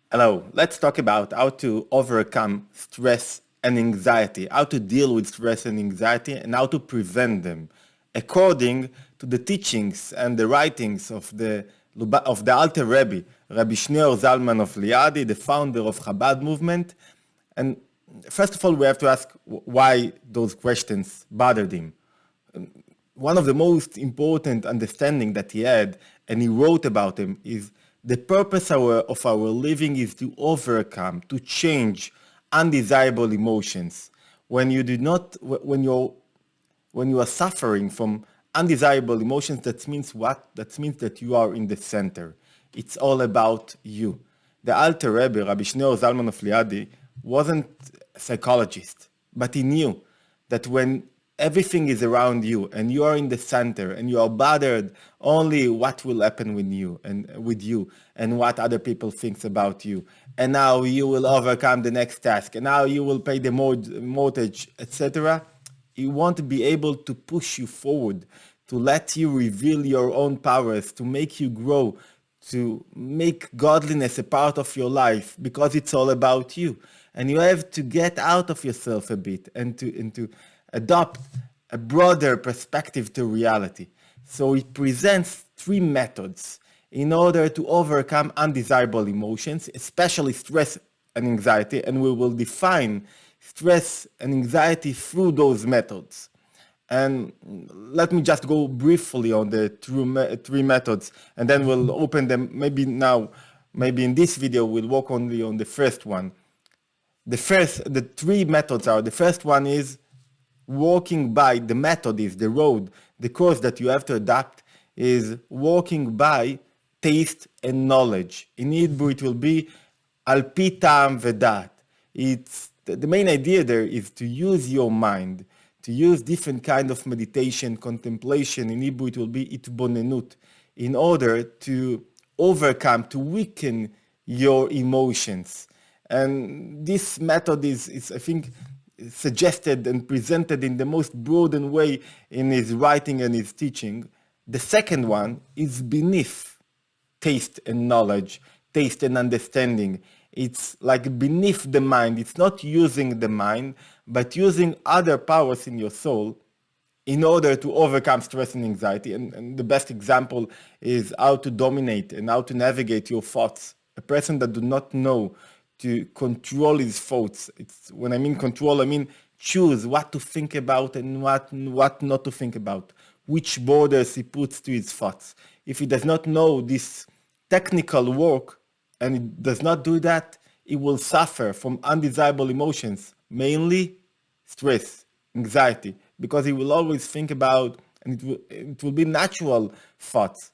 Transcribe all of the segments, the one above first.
Hello, let's talk about how to overcome stress and anxiety, how to deal with stress and anxiety, and how to prevent them, according to the teachings and the writings of the Alter Rebbe, Rabbi Shneur Zalman of Liadi, the founder of Chabad movement. And first of all, we have to ask why those questions bothered him. One of the most important understanding that he had, and he wrote about him, is the purpose of our living is to overcome, to change undesirable emotions. When you do not, when you are suffering from undesirable emotions, that means what? That means that you are in the center. It's all about you. The Alter Rebbe, Rabbi Shneur Zalman of Liadi, wasn't a psychologist, but he knew that when everything is around you and you are in the center and you are bothered only what will happen with you and what other people thinks about you and how you will overcome the next task and how you will pay the mortgage, etc., you want to be able to push you forward, to let you reveal your own powers, to make you grow, to make godliness a part of your life, because it's all about you. And you have to get out of yourself a bit and to adopt a broader perspective to reality. So it presents three methods in order to overcome undesirable emotions, especially stress and anxiety, and we will define stress and anxiety through those methods. And let me just go briefly on the three methods, and then we'll open them. Maybe in this video, we'll work only on the first one. The three methods are, the first one is walking by, the method is the road, the course that you have to adapt is walking by taste and knowledge. In Hebrew, it will be al pi ta'am v'dat. It's the main idea there is to use your mind, to use different kind of meditation, contemplation. In Hebrew, it will be itbonenut, in order to overcome, to weaken your emotions. And this method is I think, suggested and presented in the most broad way in his writing and his teaching. The second one is beneath taste and knowledge, taste and understanding. It's like beneath the mind. It's not using the mind, but using other powers in your soul in order to overcome stress and anxiety. And the best example is how to dominate and how to navigate your thoughts. A person that do not know to control his thoughts. When I mean control, I mean choose what to think about and what not to think about, which borders he puts to his thoughts. If he does not know this technical work and he does not do that, he will suffer from undesirable emotions, mainly stress, anxiety, because he will always think about, and it will be natural thoughts.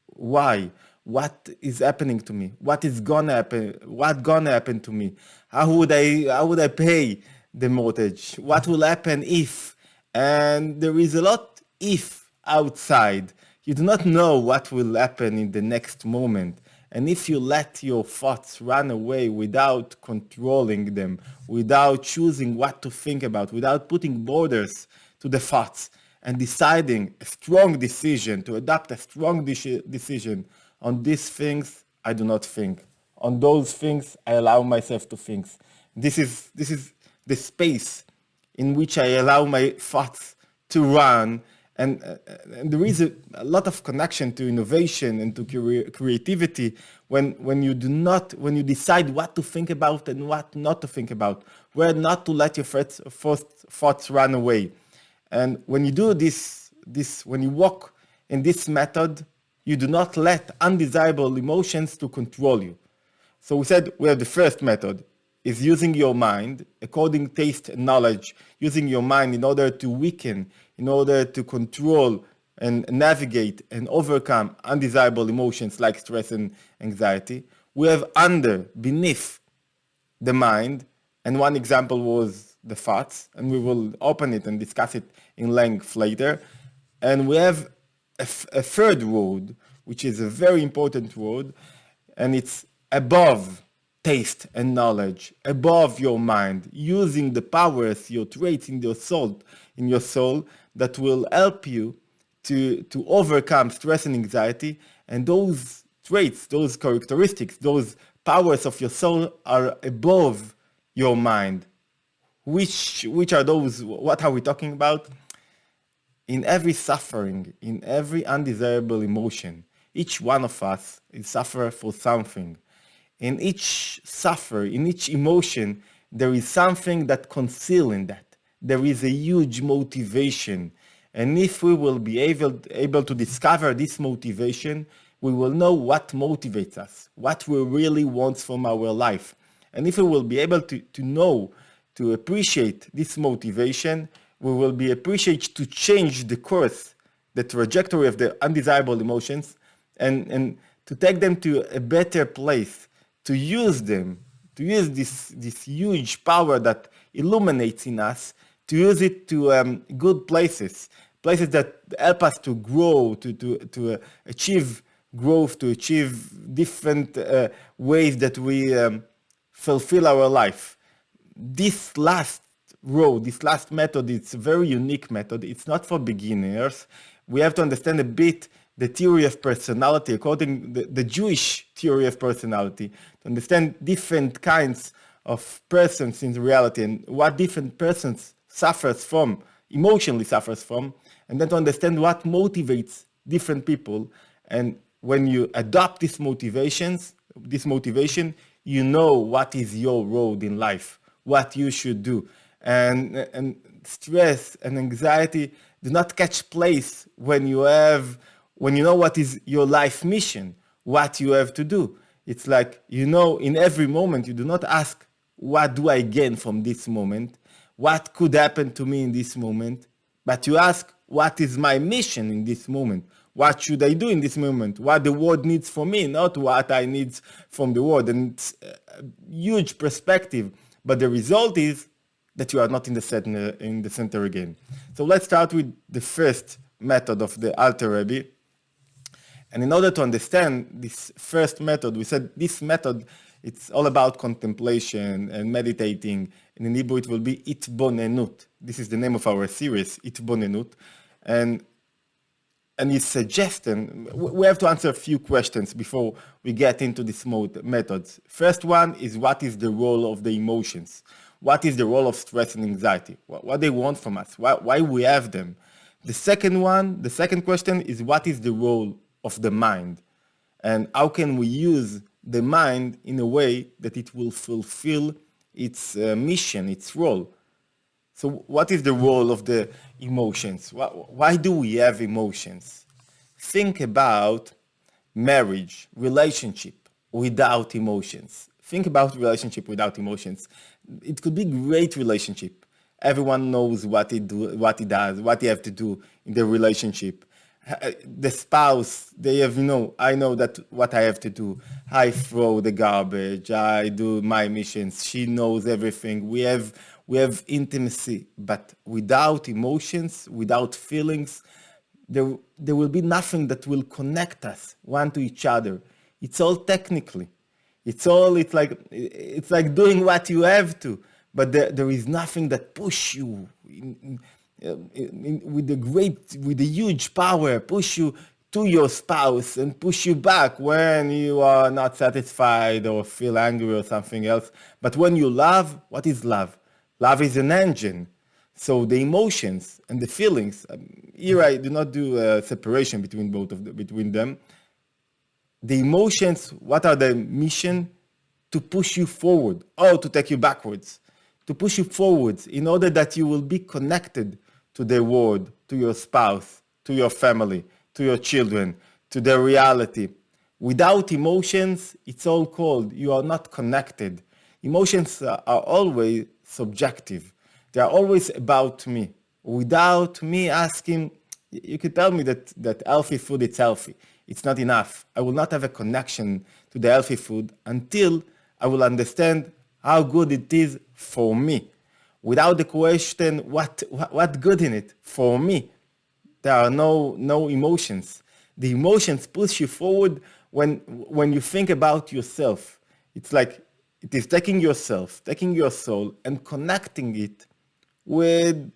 Why? What is happening to me? What is gonna happen? What gonna happen to me? How would I pay the mortgage? What will happen if? And there is a lot if outside. You do not know what will happen in the next moment. And if you let your thoughts run away without controlling them, without choosing what to think about, without putting borders to the thoughts, and deciding a strong decision, to adopt a strong decision on these things, I do not think. On those things, I allow myself to think. This is the space in which I allow my thoughts to run. And there is a lot of connection to innovation and to creativity when you decide what to think about and what not to think about, where not to let your thoughts run away. And when you do this, when you walk in this method, you do not let undesirable emotions to control you. So we said we have the first method is using your mind according to taste and knowledge, using your mind in order to weaken, in order to control and navigate and overcome undesirable emotions like stress and anxiety. We have beneath the mind, and one example was the thoughts, and we will open it and discuss it in length later. And we have a third road, which is a very important road, and it's above taste and knowledge, above your mind, using the powers, your traits in your soul that will help you to overcome stress and anxiety. And those traits, those characteristics, those powers of your soul are above your mind. Which are those? What are we talking about? In every suffering, in every undesirable emotion, each one of us is suffer for something. In each suffer, in each emotion, there is something that conceal in that. There is a huge motivation. And if we will be able to discover this motivation, we will know what motivates us, what we really want from our life. And if we will be able to know, to appreciate this motivation, we will be appreciate to change the course, the trajectory of the undesirable emotions, and to take them to a better place, to use them, to use this huge power that illuminates in us, to use it to good places, places that help us to grow, to achieve growth, to achieve different ways that we fulfill our life. This last road, this last method, it's a very unique method. It's not for beginners. We have to understand a bit the theory of personality, according to the Jewish theory of personality, to understand different kinds of persons in reality and what different persons suffers from, emotionally suffers from, and then to understand what motivates different people. And when you adopt this motivation, you know what is your road in life, what you should do. And stress and anxiety do not catch place when you know what is your life mission, what you have to do. It's like, in every moment, you do not ask, what do I gain from this moment? What could happen to me in this moment? But you ask, what is my mission in this moment? What should I do in this moment? What the world needs from me, not what I need from the world. And it's a huge perspective. But the result is that you are not in the center again. So let's start with the first method of the Alter Rebbe. And in order to understand this first method, we said this method, it's all about contemplation and meditating. And in Hebrew, it will be itbonenut. This is the name of our series, itbonenut. And it's suggesting, we have to answer a few questions before we get into these methods. First one is, what is the role of the emotions? What is the role of stress and anxiety? What they want from us? Why we have them? The second question is, what is the role of the mind? And how can we use the mind in a way that it will fulfill its mission, its role? So what is the role of the emotions? Why do we have emotions? Think about marriage, relationship without emotions. Think about relationship without emotions. It could be great relationship. Everyone knows what he does, what he have to do in the relationship. The spouse, they have, I know that what I have to do. I throw the garbage, I do my missions. She knows everything. We have intimacy, but without emotions, without feelings, there will be nothing that will connect us one to each other. It's all technically. It's like doing what you have to, but there is nothing that push you with the huge power, push you to your spouse and push you back when you are not satisfied or feel angry or something else. But when you love, what is love? Love is an engine. So the emotions and the feelings, here I do not do a separation between them. The emotions, what are the mission? To push you forward or to take you backwards. To push you forwards in order that you will be connected to the world, to your spouse, to your family, to your children, to the reality. Without emotions, it's all cold. You are not connected. Emotions are always subjective. They are always about me. Without me asking, you could tell me that healthy food is healthy. It's not enough. I will not have a connection to the healthy food until I will understand how good it is for me. Without the question, what good in it for me? There are no emotions. The emotions push you forward when you think about yourself. It's like it is taking yourself, taking your soul, and connecting it with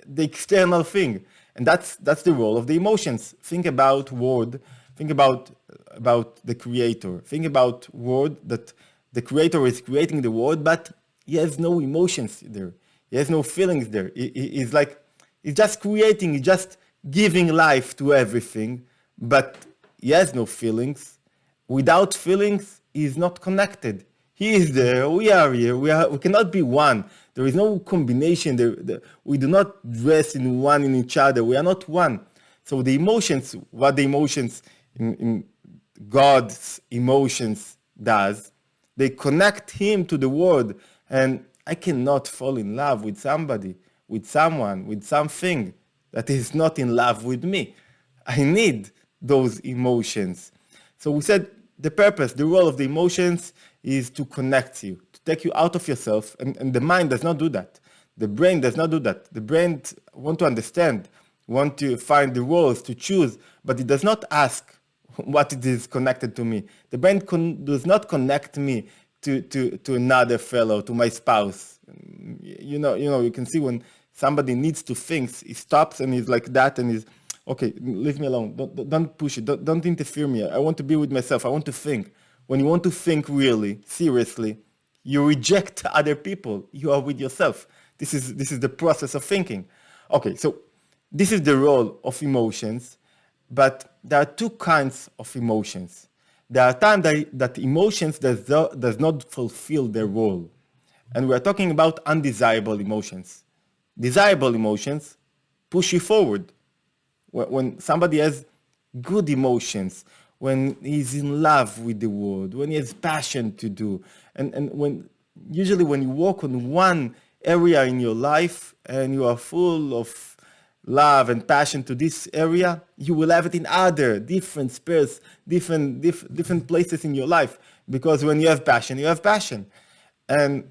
the external thing. And that's the role of the emotions. Think about word. Think about about the creator. Think about world that the creator is creating the world, but he has no emotions there. He has no feelings there. He's like, he's just creating, he's just giving life to everything, but he has no feelings. Without feelings, he is not connected. He is there, we are here, we cannot be one. There is no combination. We do not dress in one in each other. We are not one. So the emotions, what the emotions in God's emotions does, they connect him to the world. And I cannot fall in love with somebody, with someone, with something that is not in love with me. I need those emotions. So we said the purpose, the role of the emotions is to connect you, to take you out of yourself. And the mind does not do that. The brain does not do that. The brain wants to understand, want to find the roles to choose, but it does not ask what it is connected to me. The brain does not connect me to another fellow, to my spouse. You can see when somebody needs to think, he stops and he's like that and he's, okay, leave me alone. Don't push it. Don't interfere me. I want to be with myself. I want to think. When you want to think really, seriously, you reject other people. You are with yourself. This is the process of thinking. Okay, so this is the role of emotions, but there are two kinds of emotions. There are times that emotions does not fulfill their role. And we're talking about undesirable emotions. Desirable emotions push you forward. When somebody has good emotions, when he's in love with the world, when he has passion to do, and usually when you work on one area in your life and you are full of love and passion to this area, you will have it in other different spheres, different places in your life. Because when you have passion, you have passion. And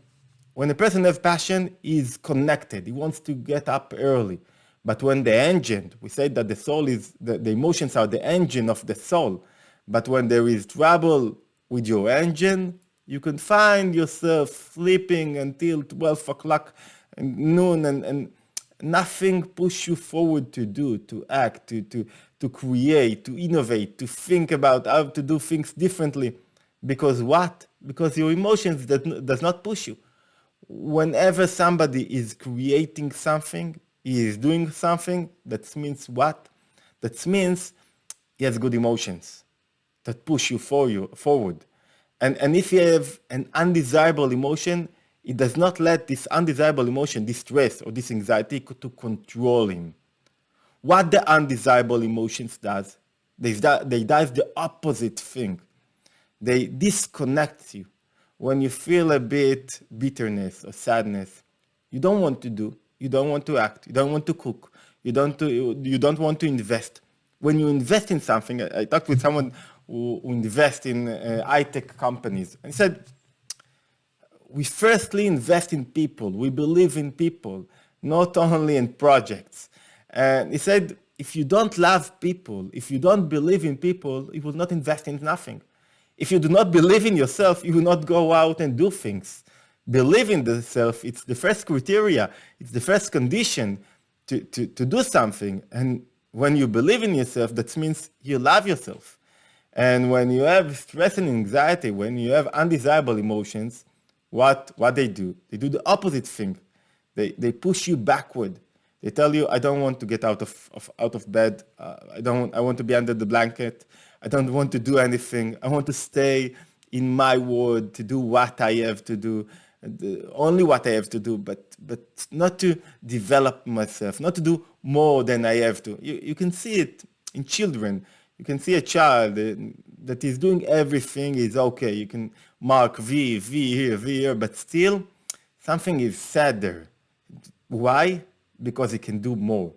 when a person has passion, he's connected. He wants to get up early. But when the engine, we say that the soul is, the emotions are the engine of the soul. But when there is trouble with your engine, you can find yourself sleeping until 12 o'clock and noon and nothing push you forward to do, to act, to create, to innovate, to think about how to do things differently. Because what? Because your emotions does not push you. Whenever somebody is creating something, he is doing something, that means what? That means he has good emotions that push you forward. And if you have an undesirable emotion, it does not let this undesirable emotion, this stress or this anxiety to control him. What the undesirable emotions does, they does the opposite thing. They disconnect you. When you feel a bit bitterness or sadness, you don't want to do, you don't want to act, you don't want to cook, you don't want to invest. When you invest in something, I talked with someone who invests in high-tech companies, and he said, we firstly invest in people. We believe in people, not only in projects. And he said, if you don't love people, if you don't believe in people, you will not invest in nothing. If you do not believe in yourself, you will not go out and do things. Believe in the self, it's the first criteria, it's the first condition to do something. And when you believe in yourself, that means you love yourself. And when you have stress and anxiety, when you have undesirable emotions, what they do the opposite thing. They push you backward. They tell you, I don't want to get out of bed. I want to be under the blanket. I don't want to do anything. I want to stay in my world, to do what I have to do, only what I have to do, but not to develop myself, not to do more than I have to. You can see it in children. You can see a child that is doing everything is okay. You can mark V here, but still something is sadder. Why? Because he can do more.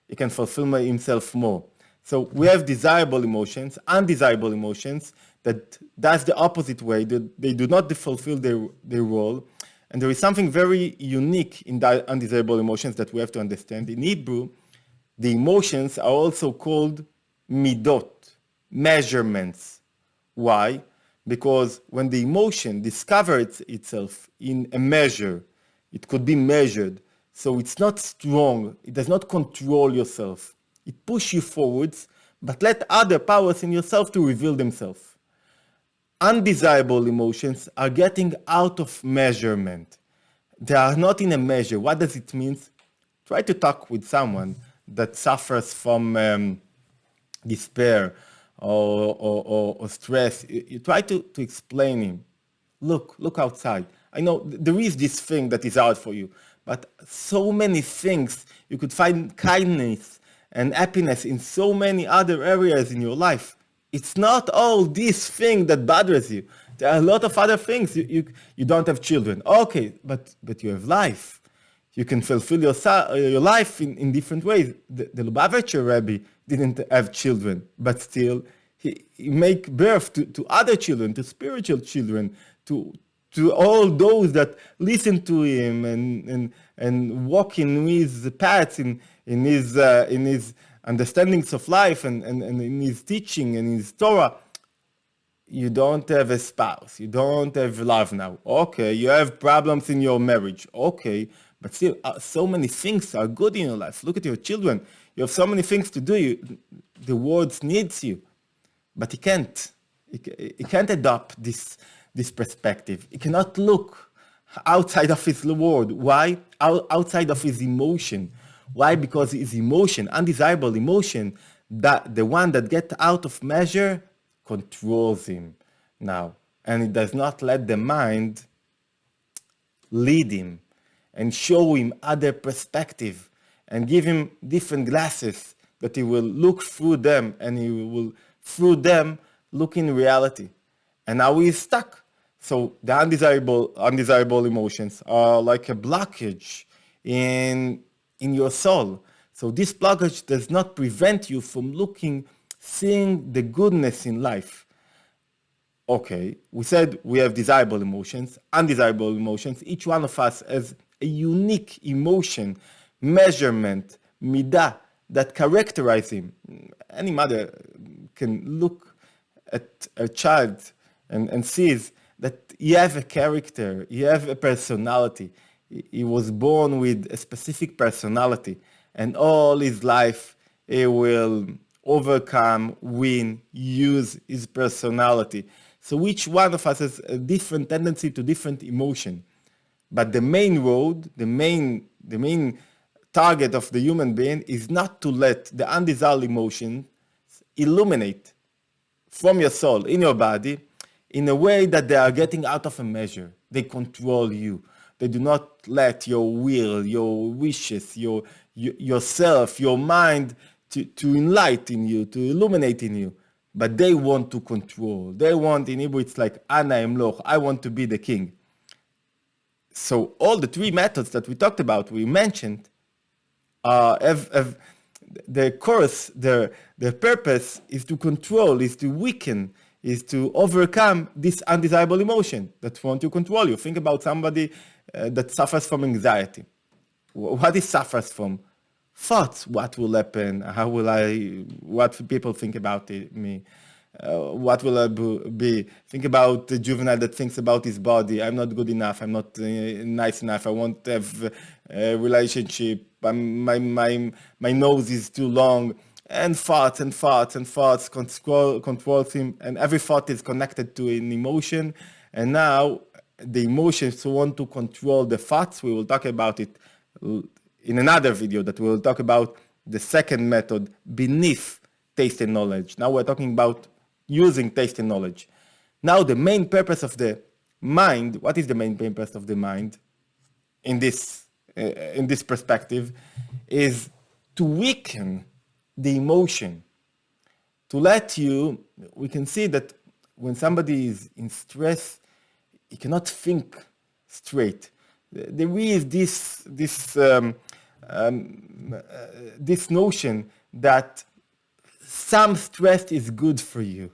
He can fulfill himself more. So we have desirable emotions, undesirable emotions, that's the opposite way. They do not fulfill their role. And there is something very unique in the undesirable emotions that we have to understand. In Hebrew, the emotions are also called midot, measurements. Why? Because when the emotion discovers itself in a measure, it could be measured. So it's not strong. It does not control yourself. It pushes you forwards, but let other powers in yourself to reveal themselves. Undesirable emotions are getting out of measurement. They are not in a measure. What does it mean? Try to talk with someone that suffers from despair or stress. You try to explain him. Look outside. I know there is this thing that is hard for you, but so many things, you could find kindness and happiness in so many other areas in your life. It's not all this thing that bothers you. There are a lot of other things. You don't have children. Okay, but you have life. You can fulfill your life in different ways. The Lubavitcher Rabbi didn't have children, but still he make birth to other children, to spiritual children, to all those that listen to him and walk in his paths, in his understandings of life and in his teaching and his Torah. You don't have a spouse. You don't have love now. Okay, you have problems in your marriage. Okay, but still, so many things are good in your life. Look at your children. You have so many things to do. The world needs you, but he can't. He can't adopt this perspective. He cannot look outside of his world. Why? Outside of his emotion. Why? Because his emotion, undesirable emotion, that the one that gets out of measure, controls him now, and it does not let the mind lead him and show him other perspective and give him different glasses that he will look through them, and he will through them look in reality. And now he is stuck. So the undesirable emotions are like a blockage in your soul. So this blockage does not prevent you from seeing the goodness in life. Okay, we said we have desirable emotions, undesirable emotions. Each one of us has a unique emotion, measurement, midah, that characterize him. Any mother can look at a child and sees that he have a character, he have a personality. He was born with a specific personality, and all his life he will overcome, win, use his personality. So each one of us has a different tendency to different emotion. But the main road, the main target of the human being is not to let the undesirable emotions illuminate from your soul, in your body, in a way that they are getting out of a measure. They control you. They do not let your will, your wishes, yourself, your mind to enlighten you, to illuminate in you. But they want to control. They want, in Hebrew, it's like, Ana Emloch, I want to be the king. So all the three methods that we talked about, we mentioned, have the course, their purpose is to control, is to weaken, is to overcome this undesirable emotion that want to control you. Think about somebody that suffers from anxiety. What he suffers from? Thoughts. What will happen? What people think about me? What will I be? Think about the juvenile that thinks about his body. I'm not good enough. I'm not nice enough. I won't have a relationship. My nose is too long. And thoughts controls him. And every thought is connected to an emotion. And now the emotions want to control the thoughts. We will talk about it in another video that we will talk about the second method beneath taste and knowledge. Now we're talking about using taste and knowledge. Now the main purpose of the mind, what is the main purpose of the mind in this perspective, is to weaken the emotion, to let you, we can see that when somebody is in stress, he cannot think straight. There is this notion that some stress is good for you,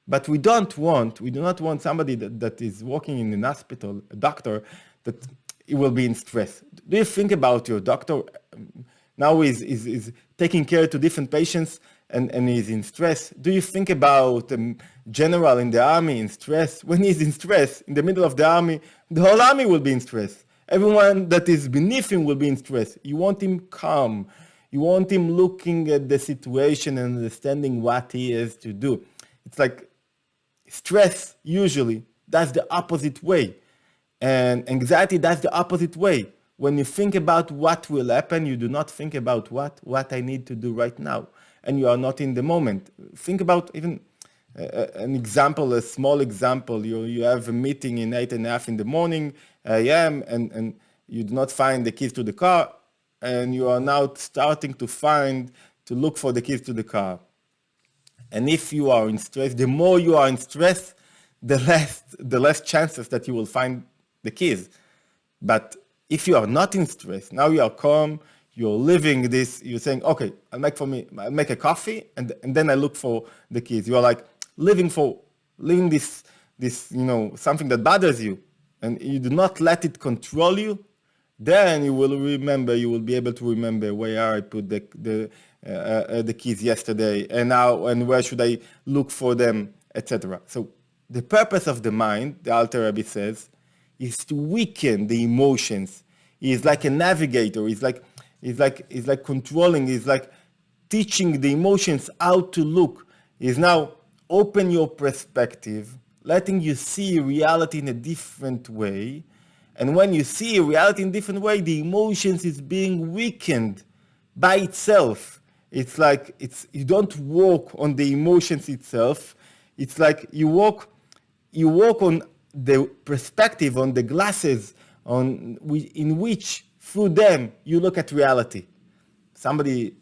but we do not want somebody that is working in an hospital, a doctor, that he will be in stress. Do you think about your doctor now is taking care to different patients and he's in stress? Do you think about a general in the army in stress? When he's in stress, in the middle of the army, the whole army will be in stress. Everyone that is beneath him will be in stress. You want him calm. You want him looking at the situation and understanding what he has to do. It's like stress usually does the opposite way. And anxiety does the opposite way. When you think about what will happen, you do not think about what I need to do right now. And you are not in the moment. Think about even an example, a small example. You have a meeting in 8:30 in the morning, a.m., and you do not find the keys to the car, and you are now starting to look for the keys to the car. And if you are in stress, the more you are in stress, the less chances that you will find the keys. But if you are not in stress, now you are calm, you're living this, you're saying, okay, I'll make a coffee, and then I look for the keys. You are like living this, something that bothers you, and you do not let it control you. Then you will be able to remember where I put the keys yesterday, and now, and where should I look for them, etc. So the purpose of the mind, the Alter Rebbe says, is to weaken the emotions. He is like a navigator. He's like controlling. He's like teaching the emotions how to look. He's now open your perspective, letting you see reality in a different way. And when you see reality in a different way, the emotions is being weakened by itself. It's like you don't walk on the emotions itself. It's like you walk on the perspective, on the glasses, in which through them you look at reality. Somebody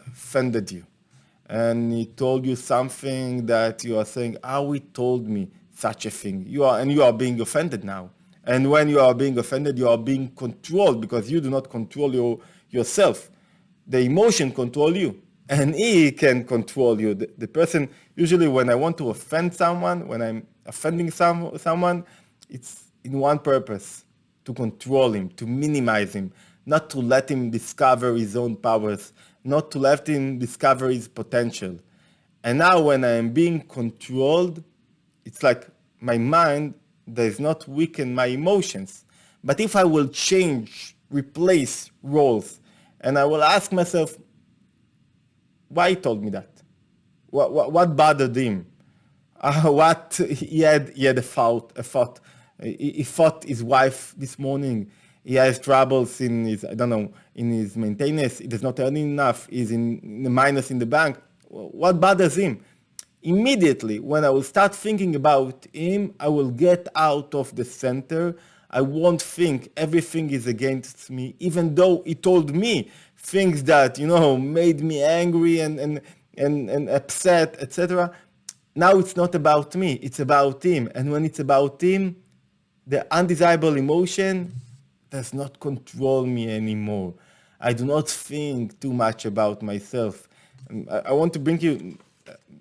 offended you, and he told you something that you are saying, "How he told me such a thing?" You are being offended now. And when you are being offended, you are being controlled because you do not control yourself. The emotion control you, and he can control you. The person, usually when I want to offend someone, when I'm offending someone, it's in one purpose, to control him, to minimize him, not to let him discover his own powers, not to let him discover his potential. And now when I am being controlled, it's like my mind does not weaken my emotions. But if I will replace roles, and I will ask myself, why he told me that? What bothered him? What he had a thought. He fought his wife this morning. He has troubles in his maintenance. He does not earn enough. He's in the minus in the bank. What bothers him? Immediately, when I will start thinking about him, I will get out of the center. I won't think everything is against me, even though he told me things that, made me angry and upset, etc. Now it's not about me, it's about him. And when it's about him, the undesirable emotion does not control me anymore. I do not think too much about myself. I want to bring you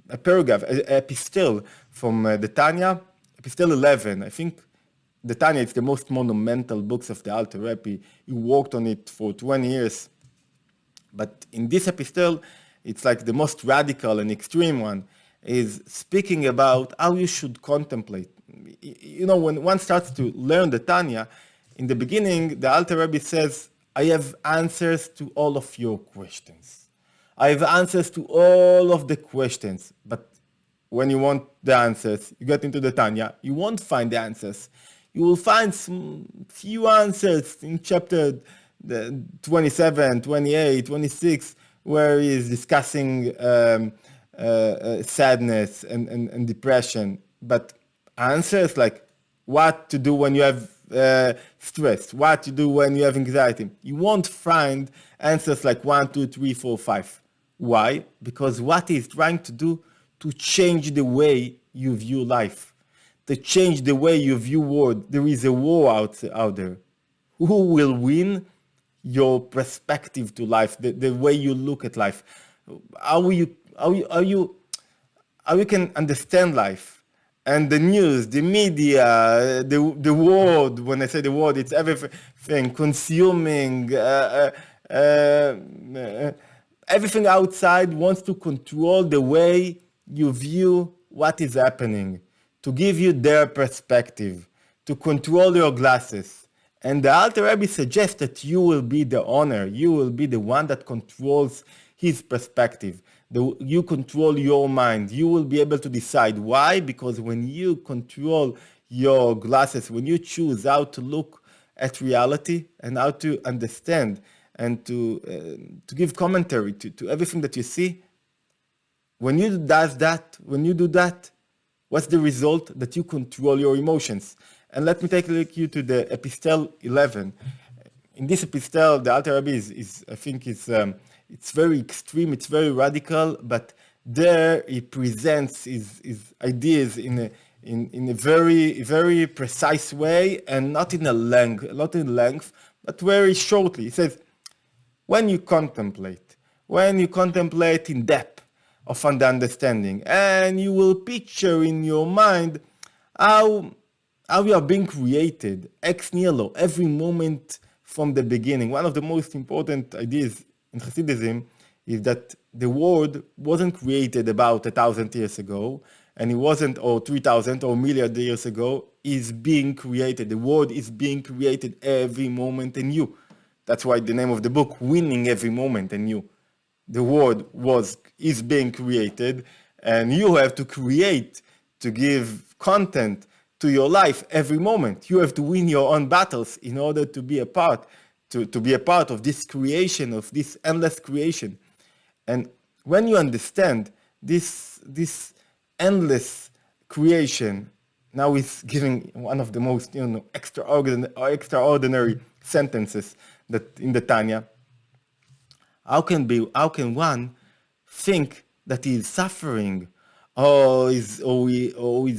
a paragraph, an epistle from the Tanya, epistle 11. I think the Tanya is the most monumental books of the Alter Rebbe. He worked on it for 20 years. But in this epistle, it's like the most radical and extreme one, is speaking about how you should contemplate. When one starts to learn the Tanya, in the beginning, the Alter Rebbe says, I have answers to all of your questions. I have answers to all of the questions. But when you want the answers, you get into the Tanya, you won't find the answers. You will find some few answers in chapter 27, 28, 26, where he is discussing sadness and depression. But answers like what to do when you have stress, what to do when you have anxiety. You won't find answers like 1, 2, 3, 4, 5. Why? Because what he's trying to do to change the way you view life, to change the way you view world. There is a war out there. Who will win? Your perspective to life, the way you look at life, how you can understand life, and the news, the media, the world. When I say the world, it's everything consuming. Everything outside wants to control the way you view what is happening, to give you their perspective, to control your glasses. And the Alter Rebbe suggests that you will be the owner, you will be the one that controls his perspective. You control your mind. You will be able to decide. Why? Because when you control your glasses, when you choose how to look at reality and how to understand and to give commentary to everything that you see, when you do that, what's the result? That you control your emotions. And let me take you to the Epistel 11. In this Epistel, the Alter Rebbe is I think, it's very extreme, it's very radical, but there he presents his ideas in a very, very precise way and not in length, but very shortly. He says, when you contemplate in depth of understanding, and you will picture in your mind how you are being created ex nihilo, every moment from the beginning. One of the most important ideas in Hasidism is that the world wasn't created about 1,000 years ago, and it wasn't, or 3,000 or million years ago. Is being created. The world is being created every moment anew. That's why the name of the book, Winning Every Moment Anew. The world is being created, and you have to create, to give content to your life every moment. You have to win your own battles in order to be a part of this creation, of this endless creation. And when you understand this endless creation, now it's giving one of the most extraordinary sentences that in the Tanya. How can one think that he is suffering, or is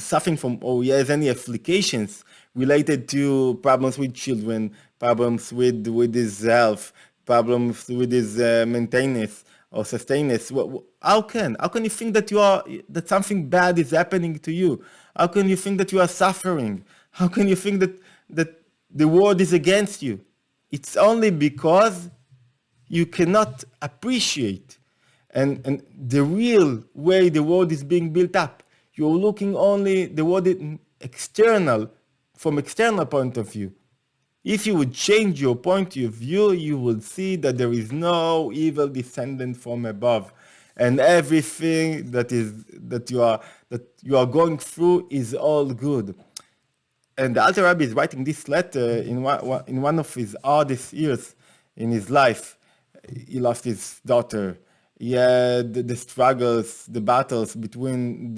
suffering from, or he has any applications related to problems with children, problems with his health, problems with his maintenance or sustenance? How can you think that something bad is happening to you? How can you think that you are suffering? How can you think that the world is against you? It's only because you cannot appreciate and the real way the world is being built up. You're looking only the world from external point of view. If you would change your point of view, you will see that there is no evil descendant from above, and everything that you are going through is all good. And the Alter Rabbi is writing this letter in one of his hardest years in his life. He lost his daughter. He had the struggles, the battles between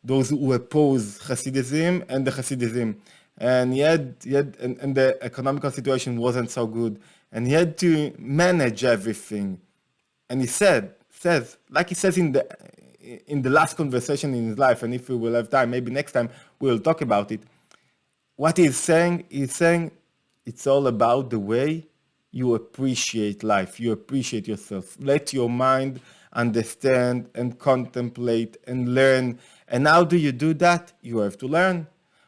those who oppose Hasidism and the Hasidism. And and the economical situation wasn't so good. And he had to manage everything. And he says, like he says in the last conversation in his life, and if we will have time, maybe next time we'll talk about it. What he's saying it's all about the way you appreciate life, you appreciate yourself. Let your mind understand and contemplate and learn. And how do you do that? You have to learn.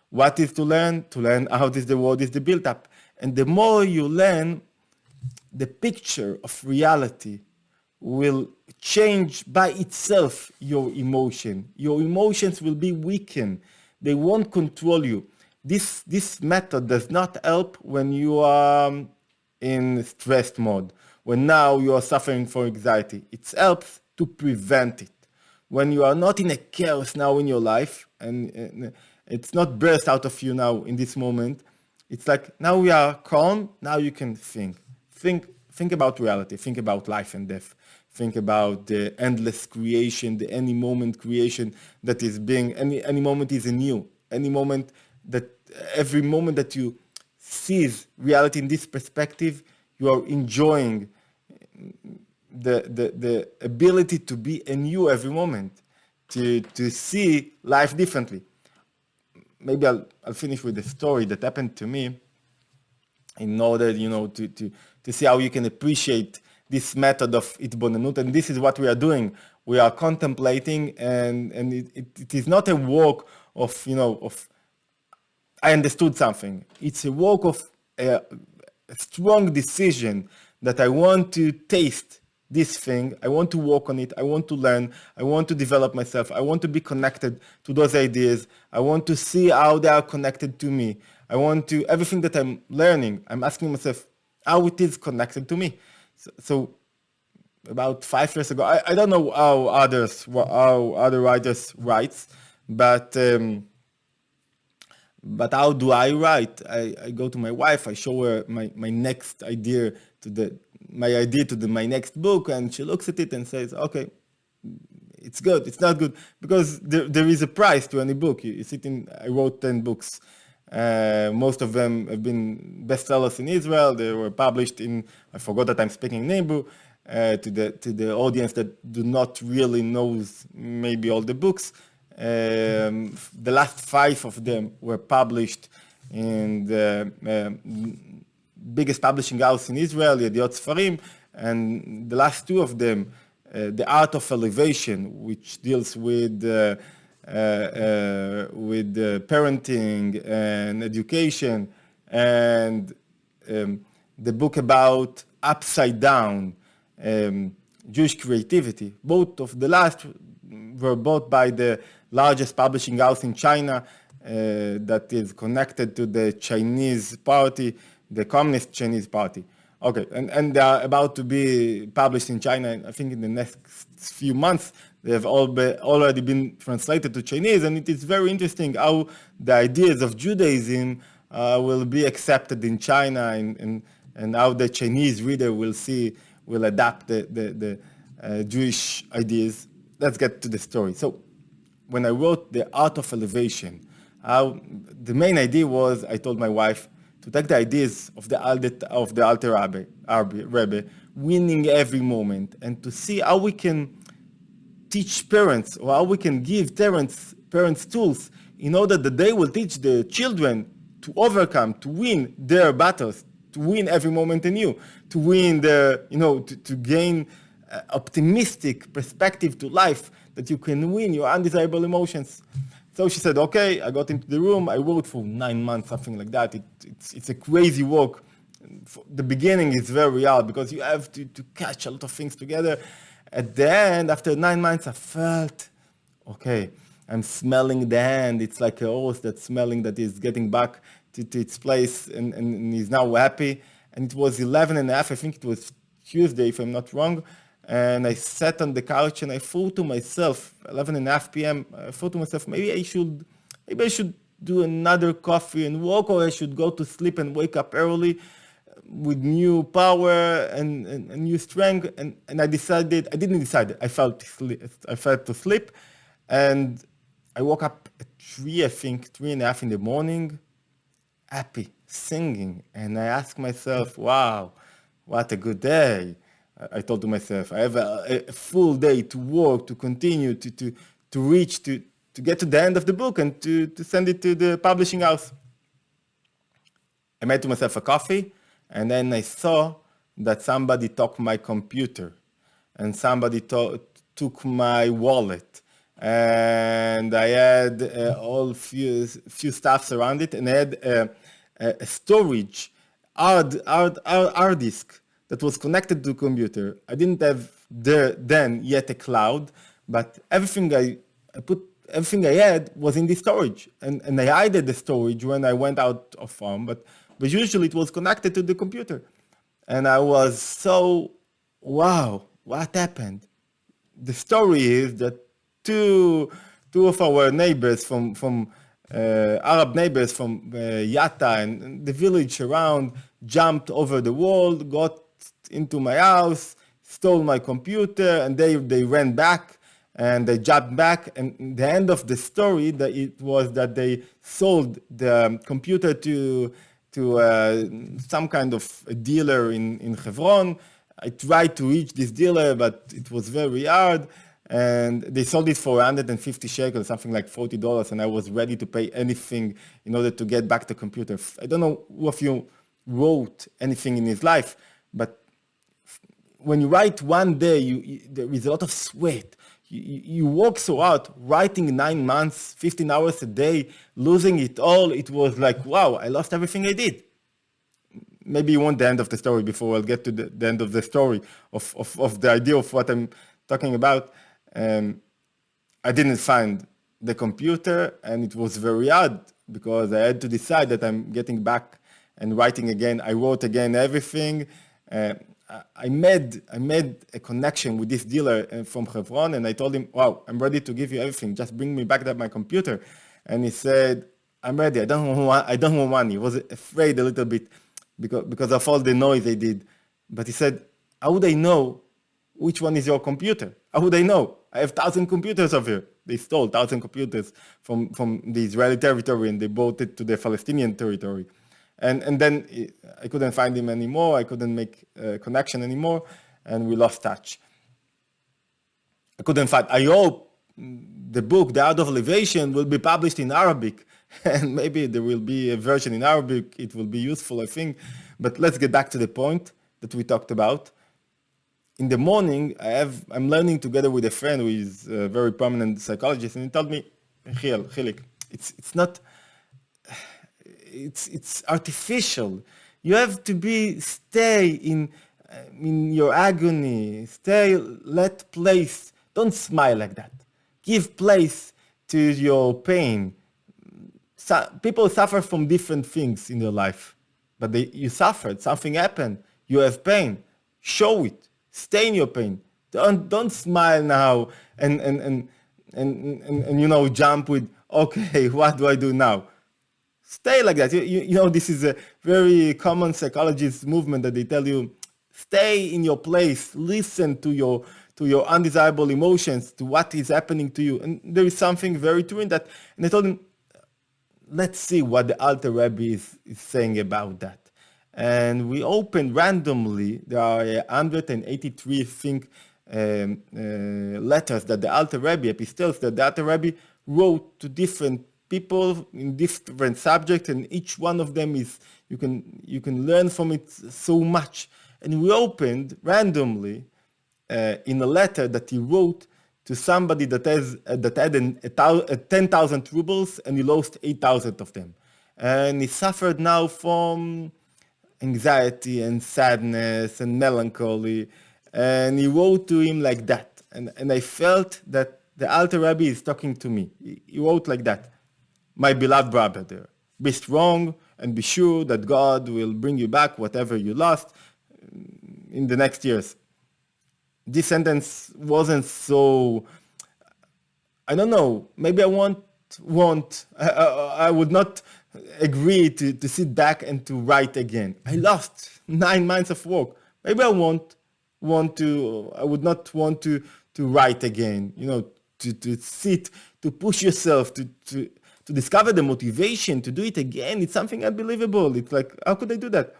What is to learn? To learn how the world is built up. And the more you learn, the picture of reality will change by itself your emotion. Your emotions will be weakened. They won't control you. This method does not help when you are in stressed mode, when now you are suffering from anxiety. It helps to prevent it. When you are not in a chaos now in your life, and it's not burst out of you now in this moment, it's like now we are calm, now you can think about reality, think about life and death, think about the endless creation, the any moment creation that is being, any moment is anew, every moment that you sees reality in this perspective, you are enjoying the ability to be anew every moment, to see life differently. Maybe I'll finish with a story that happened to me in order, to see how you can appreciate this method of itbonenut. And this is what we are doing. We are contemplating, and it is not a work of I understood something. It's a work of a strong decision that I want to taste this thing. I want to work on it. I want to learn. I want to develop myself. I want to be connected to those ideas. I want to see how they are connected to me. I want to, everything that I'm learning, I'm asking myself how it is connected to me. So about 5 years ago, I don't know how other writers writes, but how do I write? I go to my wife, I show her my next idea to the my idea to the my next book, and she looks at it and says, okay, it's good, it's not good, because there is a price to any book. You sit in, I wrote 10 books. Most of them have been bestsellers in Israel. They were published in, I forgot that I'm speaking in Hebrew, to the audience that do not really knows maybe all the books. The last 5 of them were published in the biggest publishing house in Israel, Yediot Sfarim, and the last 2 of them, The Art of Elevation, which deals with parenting and education, and the book about Upside Down, Jewish creativity. Both of the last were bought by the largest publishing house in China that is connected to the Chinese party, the Communist Chinese party. Okay, and they are about to be published in China, I think in the next few months. They have already been translated to Chinese, and it is very interesting how the ideas of Judaism will be accepted in China, and how the Chinese reader will adapt the Jewish ideas. Let's get to the story. So when I wrote The Art of Elevation, the main idea was, I told my wife, to take the ideas of the Alter Rebbe, winning every moment, and to see how we can teach parents, or how we can give parents tools in order that they will teach the children to overcome, to win their battles, to win every moment anew, to win to gain optimistic perspective to life, that you can win your undesirable emotions. So she said, okay. I got into the room. I wrote for 9 months, something like that. It's a crazy work. The beginning is very hard because you have to catch a lot of things together. At the end, after 9 months, I felt, okay, I'm smelling the end. It's like a horse that's smelling that is getting back to its place, and he's now happy. And it was 11 and a half. I think it was Tuesday, if I'm not wrong. And I sat on the couch and I thought to myself, 11 and a half p.m., I thought to myself, maybe I should do another coffee and walk, or I should go to sleep and wake up early with new power and new strength. And I didn't decide. I felt to sleep. And I woke up at 3, I think, 3:30 in the morning, happy, singing. And I asked myself, wow, what a good day. I told to myself, I have a full day to work, to continue, to reach, to get to the end of the book and to send it to the publishing house. I made to myself a coffee, and then I saw that somebody took my computer, and somebody took my wallet, and I had all few stuffs around it, and I had a storage hard disk that was connected to the computer. I didn't have then yet a cloud, but everything I had was in the storage, and I hid the storage when I went out of home, but usually it was connected to the computer. And I was so, wow, what happened? The story is that two of our neighbors from Arab neighbors from Yatta and the village around jumped over the wall, got into my house, stole my computer, and they ran back and they jumped back. And the end of the story, that it was that they sold the computer to some kind of a dealer in Hebron. I tried to reach this dealer, but it was very hard. And they sold it for 150 shekels, something like $40, and I was ready to pay anything in order to get back the computer. I don't know who of you wrote anything in his life, but when you write one day, there is a lot of sweat. You work so hard, writing 9 months, 15 hours a day, losing it all. It was like, wow, I lost everything I did. Maybe you want the end of the story before I'll get to the end of the story of the idea of what I'm talking about. I didn't find the computer, and it was very hard because I had to decide that I'm getting back and writing again. I wrote again everything. Uh, I made a connection with this dealer from Hebron, and I told him, "Wow, I'm ready to give you everything. Just bring me back my computer." And he said, "I'm ready. I don't want money." He was afraid a little bit because of all the noise I did. But he said, "How would I know which one is your computer? How would I know? I have 1,000 computers over here." They stole 1,000 computers from the Israeli territory and they brought it to the Palestinian territory. And then I couldn't find him anymore. I couldn't make a connection anymore, and we lost touch. I couldn't find. I hope the book, The Art of Elevation, will be published in Arabic, and maybe there will be a version in Arabic. It will be useful, I think. But let's get back to the point that we talked about. In the morning, I'm learning together with a friend who is a very prominent psychologist, and he told me, Yehiel, Hilik, it's not. It's artificial. You have to stay in your agony. Let place. Don't smile like that. Give place to your pain. People suffer from different things in their life, but you suffered. Something happened. You have pain. Show it. Stay in your pain. Don't smile now and jump with, okay, what do I do now? Stay like that. You know, this is a very common psychologist movement that they tell you, stay in your place, listen to your undesirable emotions, to what is happening to you. And there is something very true in that. And I told him, let's see what the Alter Rebbe is saying about that. And we opened randomly, there are 183, I think, letters that the Alter Rebbe, epistles that the Alter Rebbe wrote to different people in different subjects, and each one of them is, you can learn from it so much. And we opened randomly in a letter that he wrote to somebody that had 10,000 rubles, and he lost 8,000 of them. And he suffered now from anxiety and sadness and melancholy. And he wrote to him like that. And I felt that the Alter Rebbe is talking to me. He wrote like that. My beloved brother, be strong and be sure that God will bring you back whatever you lost in the next years. This sentence wasn't so, I don't know, maybe I would not agree to sit back and to write again. I lost 9 months of work. Maybe I would not want to write again, to sit, to push yourself, to discover the motivation to do it again. It's something unbelievable. It's like, how could I do that?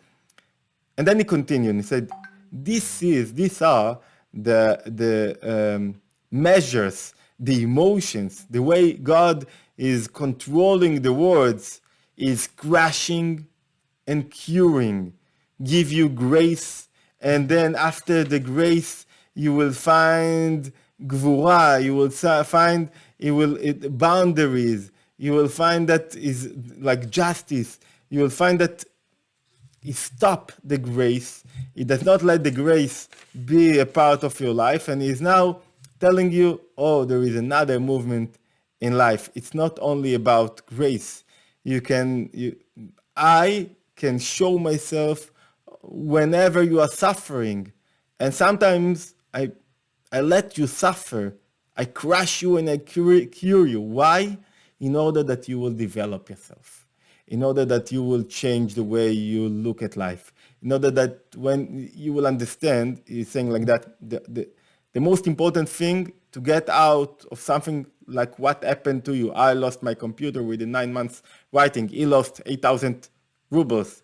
And then he continued and he said, these are the measures, the emotions, the way God is controlling the words, is crashing and curing, give you grace, and then after the grace, you will find gvura, you will find boundaries, you will find that is like justice, you will find that he stopped the grace, he does not let the grace be a part of your life, and he is now telling you, oh, there is another movement in life. It's not only about grace. I can show myself whenever you are suffering. And sometimes I let you suffer. I crush you and I cure you. Why? In order that you will develop yourself. In order that you will change the way you look at life. In order that when you will understand, he's saying like that, the most important thing to get out of something like what happened to you. I lost my computer within 9 months writing. He lost 8,000 rubles.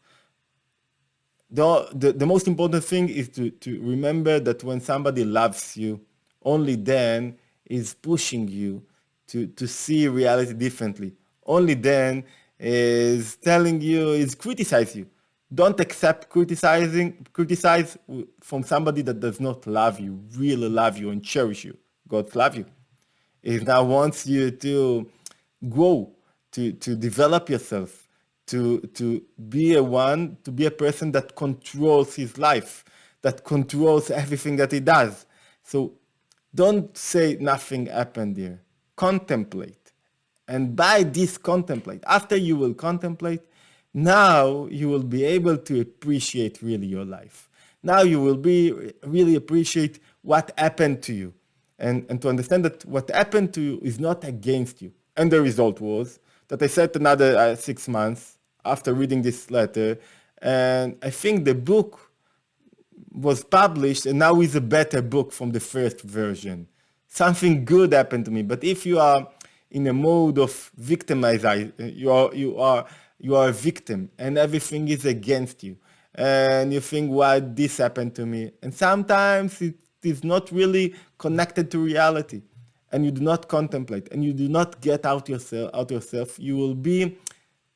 The most important thing is to remember that when somebody loves you, only then is pushing you to see reality differently. Only then is telling you, is criticize you. Don't accept criticize from somebody that does not love you, really love you and cherish you. God love you. He now wants you to grow, to develop yourself, to be a person that controls his life, that controls everything that he does. So don't say nothing happened here. Contemplate. And by this contemplate, after you will contemplate, now you will be able to appreciate really your life. Now you will be really appreciate what happened to you, and to understand that what happened to you is not against you. And the result was that I sat another 6 months after reading this letter, and I think the book was published and now is a better book from the first version. Something good happened to me. But if you are in a mode of victimizing, you are a victim and everything is against you. And you think, why this happened to me? And sometimes it is not really connected to reality. And you do not contemplate and you do not get out yourself, you will be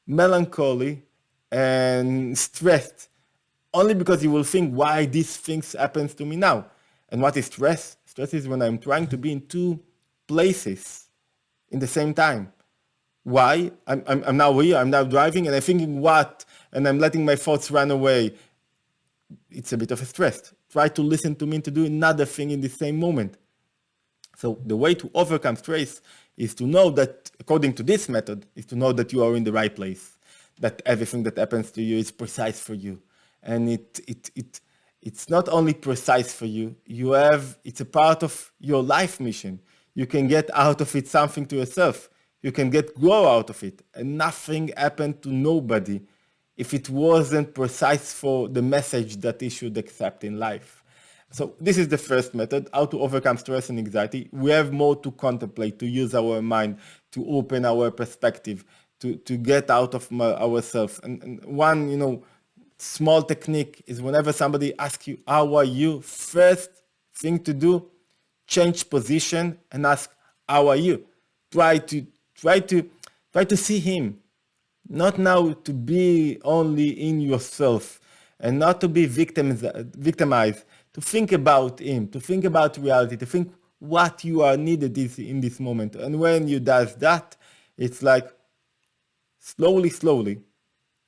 melancholy and stressed only because you will think why these things happens to me now. And what is stress? Stress is when I'm trying to be in two places in the same time. Why? I'm now here, I'm now driving and I'm thinking what? And I'm letting my thoughts run away. It's a bit of a stress. Try to listen to me to do another thing in the same moment. So the way to overcome stress is to know that, according to this method, is to know that you are in the right place, that everything that happens to you is precise for you. And it's not only precise for you, it's a part of your life mission. You can get out of it something to yourself. You can grow out of it. And nothing happened to nobody if it wasn't precise for the message that he should accept in life. So this is the first method, how to overcome stress and anxiety. We have more to contemplate, to use our mind, to open our perspective, to get out of ourselves. And one, small technique is whenever somebody asks you, how are you? First thing to do, change position and ask, how are you? Try to see him. Not now to be only in yourself and not to be victimized, to think about him, to think about reality, to think what you are needed in this moment. And when you does that, it's like slowly,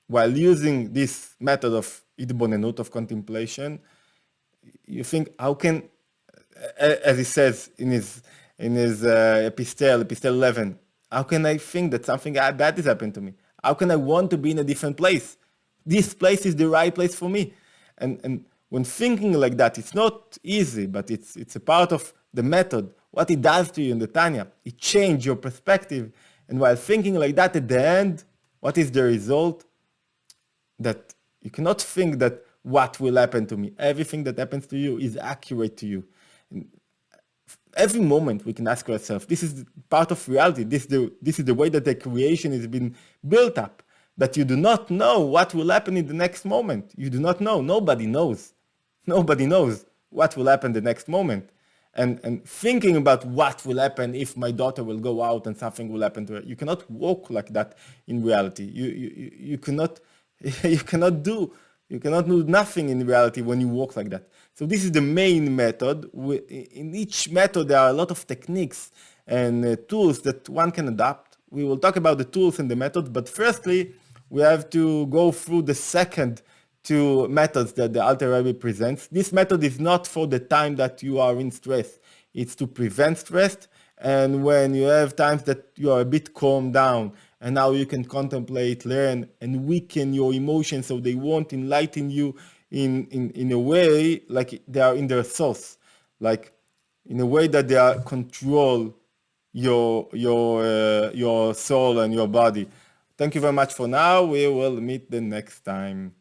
while using this method of idbonenut, of contemplation, you think, how can, as he says in his epistle 11, how can I think that something bad has happened to me? How can I want to be in a different place? This place is the right place for me. And when thinking like that, it's not easy, but it's a part of the method. What it does to you in the Tanya, it changes your perspective. And while thinking like that, at the end, what is the result? That you cannot think that what will happen to me. Everything that happens to you is accurate to you. And every moment we can ask ourselves, this is part of reality. This is the way that the creation has been built up. That you do not know what will happen in the next moment. You do not know. Nobody knows. Nobody knows what will happen the next moment. And thinking about what will happen if my daughter will go out and something will happen to her. You cannot walk like that in reality. You cannot do nothing in reality when you walk like that. So this is the main method. In each method, there are a lot of techniques and tools that one can adopt. We will talk about the tools and the methods, but firstly, we have to go through the second two methods that the Alter Rebbe presents. This method is not for the time that you are in stress. It's to prevent stress, and when you have times that you are a bit calmed down, and now you can contemplate, learn, and weaken your emotions so they won't enlighten you in a way like they are in their source, like in a way that they are control your soul and your body. Thank you very much for now. We will meet the next time.